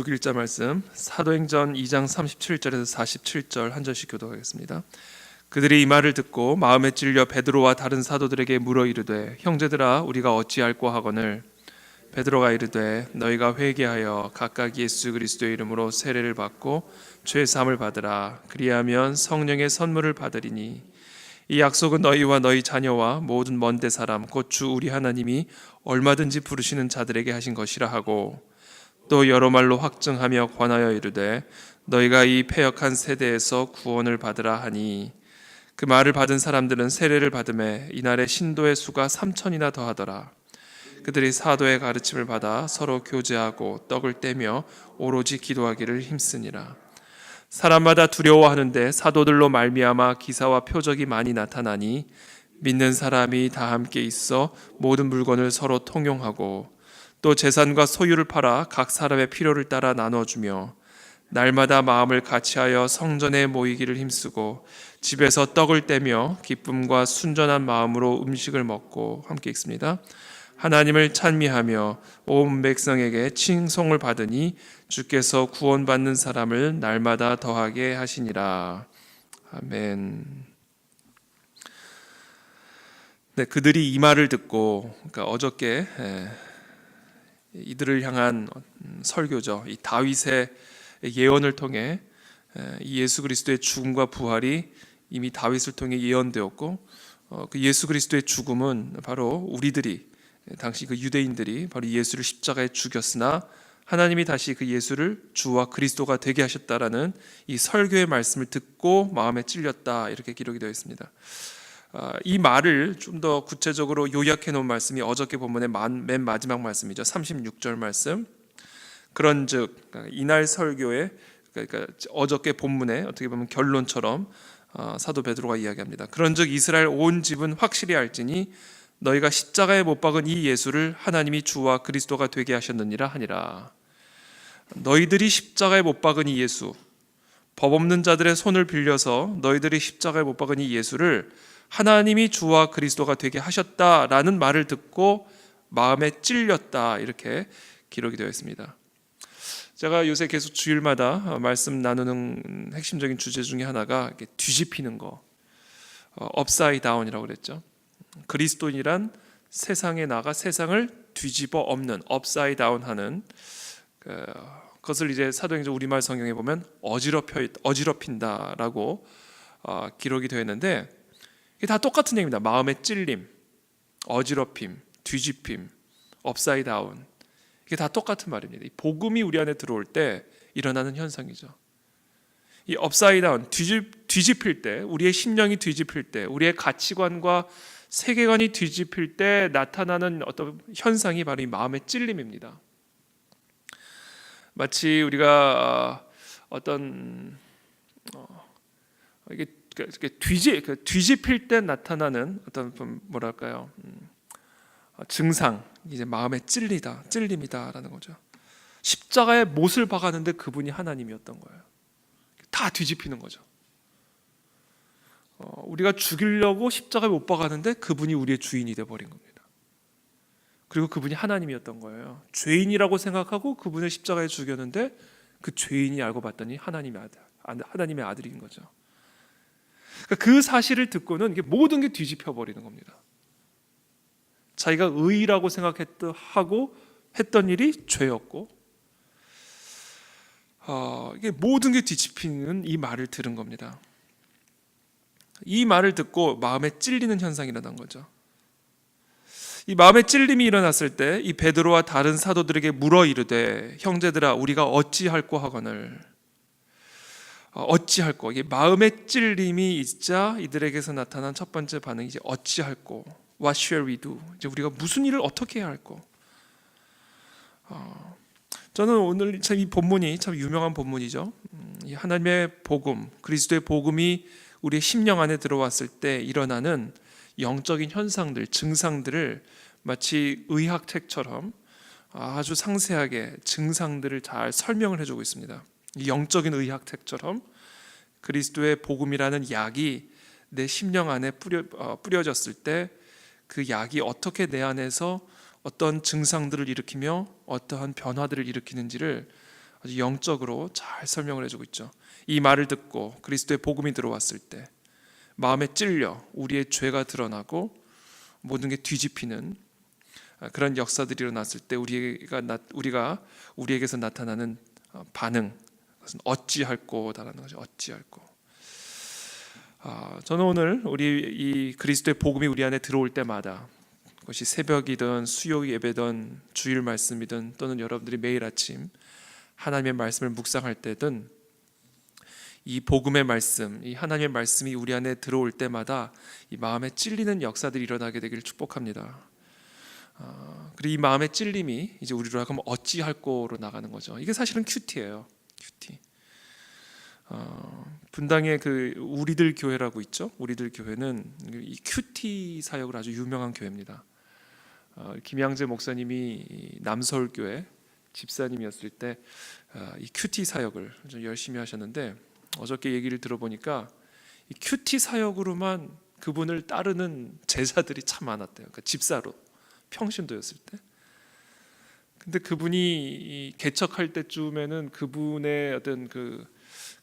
쭉 읽자 말씀 사도행전 2장 37절에서 47절 한 절씩 교독하겠습니다. 그들이 이 말을 듣고 마음에 찔려 베드로와 다른 사도들에게 물어 이르되 형제들아 우리가 어찌할꼬 하거늘 베드로가 이르되 너희가 회개하여 각각 예수 그리스도의 이름으로 세례를 받고 죄 사함을 받으라. 그리하면 성령의 선물을 받으리니 이 약속은 너희와 너희 자녀와 모든 먼데 사람 곧 주 우리 하나님이 얼마든지 부르시는 자들에게 하신 것이라 하고 또 여러 말로 확증하며 권하여 이르되 너희가 이 패역한 세대에서 구원을 받으라 하니 그 말을 받은 사람들은 세례를 받음에 이날의 신도의 수가 3,000이나 더하더라. 그들이 사도의 가르침을 받아 서로 교제하고 떡을 떼며 오로지 기도하기를 힘쓰니라. 사람마다 두려워하는데 사도들로 말미암아 기사와 표적이 많이 나타나니 믿는 사람이 다 함께 있어 모든 물건을 서로 통용하고 또 재산과 소유를 팔아 각 사람의 필요를 따라 나눠주며 날마다 마음을 같이하여 성전에 모이기를 힘쓰고 집에서 떡을 떼며 기쁨과 순전한 마음으로 음식을 먹고 함께 읽습니다. 하나님을 찬미하며 온 백성에게 칭송을 받으니 주께서 구원받는 사람을 날마다 더하게 하시니라. 아멘. 네, 그들이 이 말을 듣고 그러니까 어저께 이들을 향한 설교죠. 이 다윗의 예언을 통해 이 예수 그리스도의 죽음과 부활이 이미 다윗을 통해 예언되었고 그 예수 그리스도의 죽음은 바로 우리들이 당시 그 유대인들이 바로 예수를 십자가에 죽였으나 하나님이 다시 그 예수를 주와 그리스도가 되게 하셨다라는 이 설교의 말씀을 듣고 마음에 찔렸다 이렇게 기록이 되어 있습니다. 이 말을 좀 더 구체적으로 요약해 놓은 말씀이 어저께 본문의 맨 마지막 말씀이죠. 36절 말씀. 그런즉 이날 설교의 그러니까 어저께 본문의 어떻게 보면 결론처럼 사도 베드로가 이야기합니다. 그런즉 이스라엘 온 집은 확실히 알지니 너희가 십자가에 못 박은 이 예수를 하나님이 주와 그리스도가 되게 하셨느니라 하니라. 너희들이 십자가에 못 박은 이 예수, 법 없는 자들의 손을 빌려서 너희들이 십자가에 못 박은 이 예수를 하나님이 주와 그리스도가 되게 하셨다라는 말을 듣고 마음에 찔렸다 이렇게 기록이 되어 있습니다. 제가 요새 계속 주일마다 말씀 나누는 핵심적인 주제 중에 하나가 이렇게 뒤집히는 거, 업사이드 다운이라고 그랬죠. 그리스도인이란 세상에 나가 세상을 뒤집어 엎는 업사이드 다운하는 그것을 이제 사도행전 우리말 성경에 보면 어지럽힌다라고 기록이 되어 있는데 이게 다 똑같은 얘기입니다. 마음의 찔림, 어지럽힘, 뒤집힘, 업사이드 다운 이게 다 똑같은 말입니다. 이 복음이 우리 안에 들어올 때 일어나는 현상이죠. 이 업사이드 다운 뒤집힐 때 우리의 심령이 뒤집힐 때 우리의 가치관과 세계관이 뒤집힐 때 나타나는 어떤 현상이 바로 이 마음의 찔림입니다. 마치 우리가 어떤 이게 뒤집힐 때 나타나는 어떤 뭐랄까요 증상, 이제 마음에 찔림이다라는 거죠. 십자가에 못을 박았는데 그분이 하나님이었던 거예요. 다 뒤집히는 거죠. 우리가 죽이려고 십자가에 못 박았는데 그분이 우리의 주인이 되어버린 겁니다. 그리고 그분이 하나님이었던 거예요. 죄인이라고 생각하고 그분을 십자가에 죽였는데 그 죄인이 알고 봤더니 하나님의 아들인 거죠. 그 사실을 듣고는 이게 모든 게 뒤집혀 버리는 겁니다. 자기가 의의라고 생각하고 했던 일이 죄였고, 이게 모든 게 뒤집히는 이 말을 들은 겁니다. 이 말을 듣고 마음에 찔리는 현상이 일어난 거죠. 이 마음에 찔림이 일어났을 때 이 베드로와 다른 사도들에게 물어 이르되 형제들아 우리가 어찌할꼬 하거늘. 어찌할꼬, 이게 마음의 찔림이 있자 이들에게서 나타난 첫 번째 반응이 이제 어찌할꼬, what shall we do? 이제 우리가 무슨 일을 어떻게 해야 할꼬? 저는 오늘 참 이 본문이 참 유명한 본문이죠. 이 하나님의 복음, 그리스도의 복음이 우리의 심령 안에 들어왔을 때 일어나는 영적인 현상들, 증상들을 마치 의학책처럼 아주 상세하게 증상들을 잘 설명을 해주고 있습니다. 이 영적인 의학책처럼 그리스도의 복음이라는 약이 내 심령 안에 뿌려졌을 때 그 약이 어떻게 내 안에서 어떤 증상들을 일으키며 어떠한 변화들을 일으키는지를 아주 영적으로 잘 설명을 해주고 있죠. 이 말을 듣고 그리스도의 복음이 들어왔을 때 마음에 찔려 우리의 죄가 드러나고 모든 게 뒤집히는 그런 역사들이 일어났을 때 우리에게서 나타나는 반응, 그것은 어찌할꼬다라는 거죠. 어찌할꼬. 저는 오늘 우리 이 그리스도의 복음이 우리 안에 들어올 때마다, 그것이 새벽이든 수요 예배든 주일 말씀이든 또는 여러분들이 매일 아침 하나님의 말씀을 묵상할 때든, 이 복음의 말씀, 이 하나님의 말씀이 우리 안에 들어올 때마다 이 마음에 찔리는 역사들이 일어나게 되기를 축복합니다. 그리고 이 마음의 찔림이 이제 우리로 하여금 어찌할꼬로 나가는 거죠. 이게 사실은 큐티예요. 큐티. 분당에 그 우리들 교회라고 있죠. 우리들 교회는 이 큐티 사역을 아주 유명한 교회입니다. 김양재 목사님이 남서울교회 집사님이었을 때 이 큐티 사역을 좀 열심히 하셨는데, 어저께 얘기를 들어보니까 이 큐티 사역으로만 그분을 따르는 제자들이 참 많았대요. 그러니까 집사로 평신도였을 때. 근데 그분이 개척할 때쯤에는 그분의 어떤 그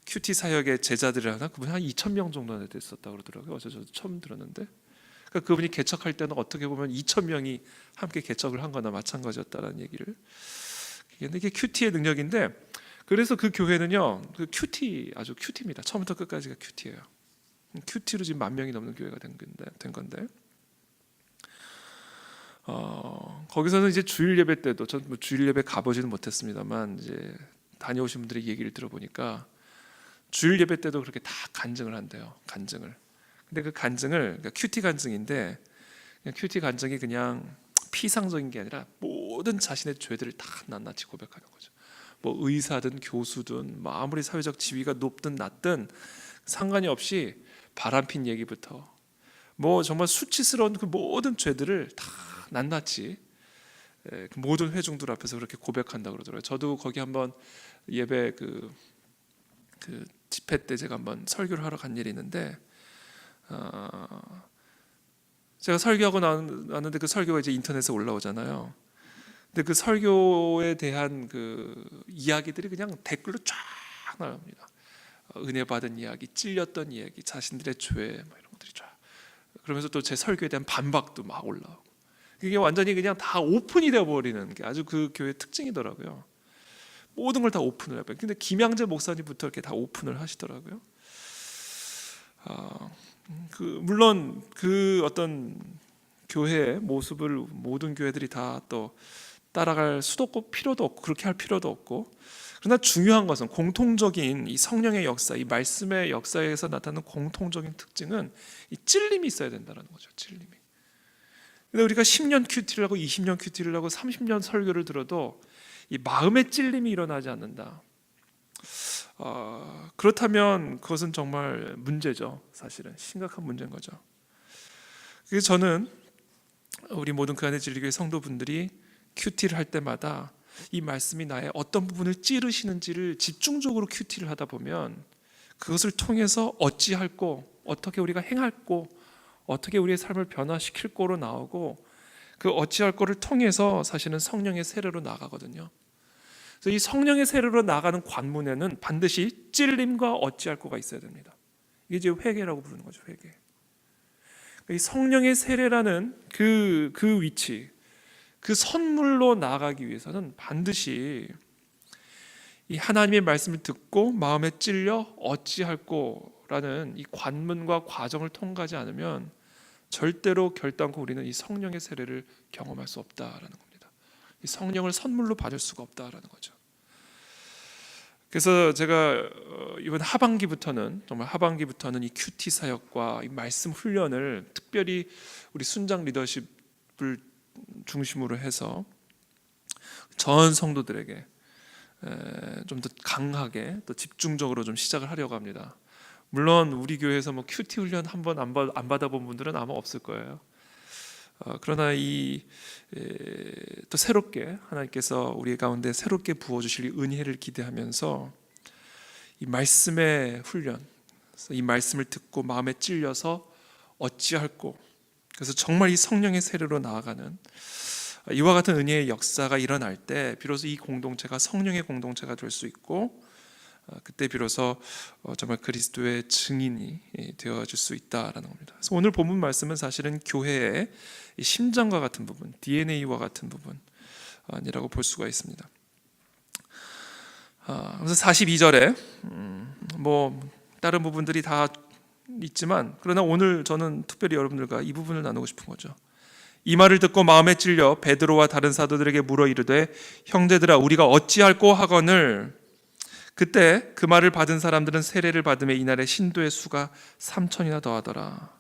큐티 사역의 제자들이 하나, 그분이 한 2,000명 정도나 됐었다고 그러더라고요. 어제 저도 처음 들었는데, 그러니까 그분이 개척할 때는 어떻게 보면 2,000명이 함께 개척을 한 거나 마찬가지였다라는 얘기를. 근데 이게 큐티의 능력인데, 그래서 그 교회는요, 그 큐티, 아주 큐티입니다. 처음부터 끝까지가 큐티예요. 큐티로 지금 10,000명이 넘는 교회가 된 건데, 거기서는 이제 주일 예배 때도, 전 뭐 주일 예배 가보지는 못했습니다만 이제 다녀오신 분들의 얘기를 들어보니까 주일 예배 때도 그렇게 다 간증을 한대요. 간증을. 근데 그 간증을, 그러니까 큐티 간증인데, 그냥 큐티 간증이 그냥 피상적인 게 아니라 모든 자신의 죄들을 다 낱낱이 고백하는 거죠. 뭐 의사든 교수든 뭐 아무리 사회적 지위가 높든 낮든 상관이 없이 바람핀 얘기부터 뭐 정말 수치스러운 그 모든 죄들을 다 낱낱이 그 모든 회중들 앞에서 그렇게 고백한다고 그러더라고요. 저도 거기 한번 예배 그 집회 때 제가 한번 설교를 하러 간 일이 있는데, 제가 설교하고 나왔는데 그 설교가 이제 인터넷에 올라오잖아요. 근데 그 설교에 대한 그 이야기들이 그냥 댓글로 쫙 나옵니다. 은혜 받은 이야기, 찔렸던 이야기, 자신들의 죄, 뭐 이런 것들이 쫙. 그러면서 또 제 설교에 대한 반박도 막 올라오고. 이게 완전히 그냥 다 오픈이 되어 버리는 게 아주 그 교회의 특징이더라고요. 모든 걸 다 오픈을 해요. 근데 김양재 목사님부터 이렇게 다 오픈을 하시더라고요. 물론 그 어떤 교회의 모습을 모든 교회들이 다 또 따라갈 수도 없고 필요도 없고 그렇게 할 필요도 없고, 그러나 중요한 것은 공통적인 이 성령의 역사, 이 말씀의 역사에서 나타나는 공통적인 특징은 이 찔림이 있어야 된다는 거죠. 찔림이. 근데 우리가 10년 큐티를 하고 20년 큐티를 하고 30년 설교를 들어도 이 마음의 찔림이 일어나지 않는다. 그렇다면 그것은 정말 문제죠. 사실은 심각한 문제인 거죠. 그래서 저는 우리 모든 그 안에 진리교회 성도분들이 큐티를 할 때마다 이 말씀이 나의 어떤 부분을 찌르시는지를 집중적으로 큐티를 하다 보면 그것을 통해서 어찌할꼬, 어떻게 우리가 행할꼬, 어떻게 우리의 삶을 변화시킬꼬로 나오고, 그 어찌할꼬를 통해서 사실은 성령의 세례로 나가거든요. 그래서 이 성령의 세례로 나가는 관문에는 반드시 찔림과 어찌할꼬가 있어야 됩니다. 이게 이제 회개라고 부르는 거죠. 회개. 이 성령의 세례라는 그 위치, 그 선물로 나아가기 위해서는 반드시 이 하나님의 말씀을 듣고 마음에 찔려 어찌할꼬라는 이 관문과 과정을 통과하지 않으면 절대로 결단코 우리는 이 성령의 세례를 경험할 수 없다라는 겁니다. 이 성령을 선물로 받을 수가 없다라는 거죠. 그래서 제가 이번 하반기부터는 이 큐티 사역과 이 말씀 훈련을 특별히 우리 순장 리더십을 중심으로 해서 전 성도들에게 좀 더 강하게 또 집중적으로 좀 시작을 하려고 합니다. 물론 우리 교회에서 뭐 큐티 훈련 한번 안 받아본 분들은 아마 없을 거예요. 그러나 또 새롭게 하나님께서 우리 가운데 새롭게 부어주실 은혜를 기대하면서 이 말씀의 훈련, 이 말씀을 듣고 마음에 찔려서 어찌할꼬, 그래서 정말 이 성령의 세례로 나아가는 이와 같은 은혜의 역사가 일어날 때 비로소 이 공동체가 성령의 공동체가 될 수 있고, 그때 비로소 정말 그리스도의 증인이 되어질 수 있다라는 겁니다. 그래서 오늘 본문 말씀은 사실은 교회의 심장과 같은 부분, DNA와 같은 부분이라고 볼 수가 있습니다. 그래서 42절에 뭐 다른 부분들이 다 있지만, 그러나 오늘 저는 특별히 여러분들과 이 부분을 나누고 싶은 거죠. 이 말을 듣고 마음에 찔려 베드로와 다른 사도들에게 물어 이르되 형제들아 우리가 어찌할꼬 하거늘, 그때 그 말을 받은 사람들은 세례를 받음에 이날에 신도의 수가 3,000이나 더하더라.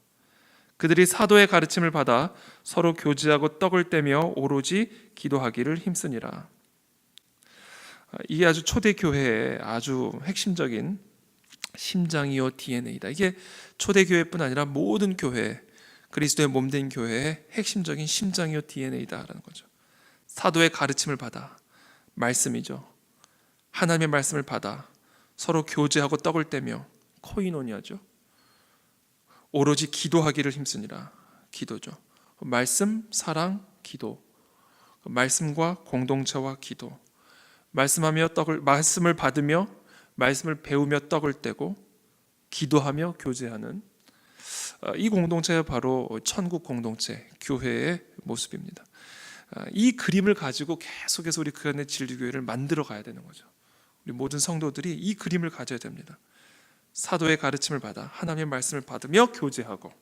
그들이 사도의 가르침을 받아 서로 교제하고 떡을 떼며 오로지 기도하기를 힘쓰니라. 이게 아주 초대 교회의 아주 핵심적인 심장이요 DNA다. 이게 초대 교회뿐 아니라 모든 교회, 그리스도의 몸된 교회의 핵심적인 심장이요 DNA다라는 거죠. 사도의 가르침을 받아, 말씀이죠. 하나님의 말씀을 받아 서로 교제하고 떡을 떼며, 코이노니아죠. 오로지 기도하기를 힘쓰니라. 기도죠. 말씀, 사랑, 기도. 말씀과 공동체와 기도. 말씀을 받으며 말씀을 배우며 떡을 떼고 기도하며 교제하는 이 공동체가 바로 천국 공동체, 교회의 모습입니다. 이 그림을 가지고 계속해서 우리 그 안에 진리교회를 만들어 가야 되는 거죠. 우리 모든 성도들이 이 그림을 가져야 됩니다. 사도의 가르침을 받아 하나님의 말씀을 받으며 교제하고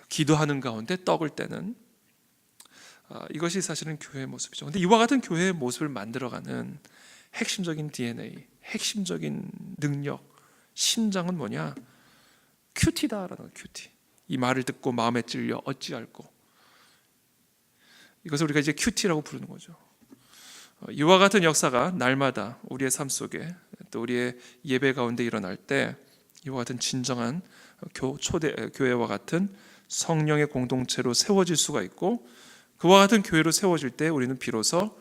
기도하는 가운데 떡을 떼는, 이것이 사실은 교회의 모습이죠. 그런데 이와 같은 교회의 모습을 만들어가는 핵심적인 DNA, 핵심적인 능력, 심장은 뭐냐? 큐티다라는 거예요. 큐티. 이 말을 듣고 마음에 찔려 어찌할꼬. 이것을 우리가 이제 큐티라고 부르는 거죠. 이와 같은 역사가 날마다 우리의 삶 속에, 또 우리의 예배 가운데 일어날 때 이와 같은 진정한 초대 교회와 같은 성령의 공동체로 세워질 수가 있고, 그와 같은 교회로 세워질 때 우리는 비로소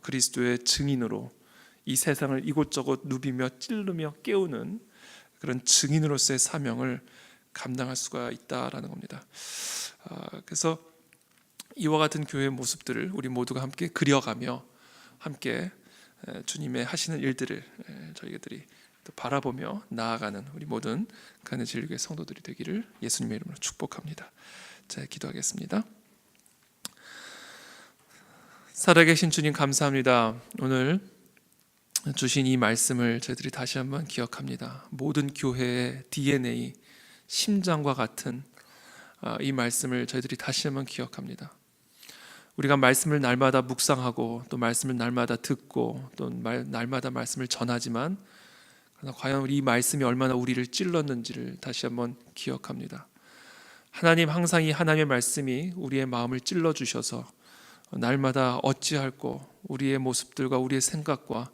그리스도의 증인으로 이 세상을 이곳저곳 누비며 찌르며 깨우는 그런 증인으로서의 사명을 감당할 수가 있다라는 겁니다. 그래서 이와 같은 교회의 모습들을 우리 모두가 함께 그려가며 함께 주님의 하시는 일들을 저희들이 또 바라보며 나아가는 우리 모든 간의 진리교회 성도들이 되기를 예수님의 이름으로 축복합니다. 자, 기도하겠습니다. 살아계신 주님 감사합니다. 오늘 주신 이 말씀을 저희들이 다시 한번 기억합니다. 모든 교회의 DNA, 심장과 같은 이 말씀을 저희들이 다시 한번 기억합니다. 우리가 말씀을 날마다 묵상하고 또 말씀을 날마다 듣고 또 날마다 말씀을 전하지만, 그러나 과연 우리 이 말씀이 얼마나 우리를 찔렀는지를 다시 한번 기억합니다. 하나님, 항상 이 하나님의 말씀이 우리의 마음을 찔러 주셔서 날마다 어찌할꼬 우리의 모습들과 우리의 생각과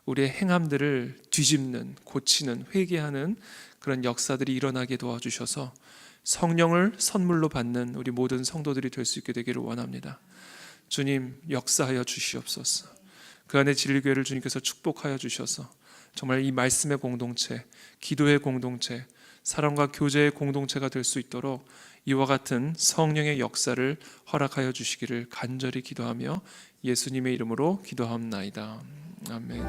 우리의 행함들을 뒤집는, 고치는, 회개하는 그런 역사들이 일어나게 도와주셔서 성령을 선물로 받는 우리 모든 성도들이 될 수 있게 되기를 원합니다. 주님, 역사하여 주시옵소서. 그 안에 진리교회를 주님께서 축복하여 주셔서 정말 이 말씀의 공동체, 기도의 공동체, 사랑과 교제의 공동체가 될 수 있도록 이와 같은 성령의 역사를 허락하여 주시기를 간절히 기도하며 예수님의 이름으로 기도하옵나이다. 아멘.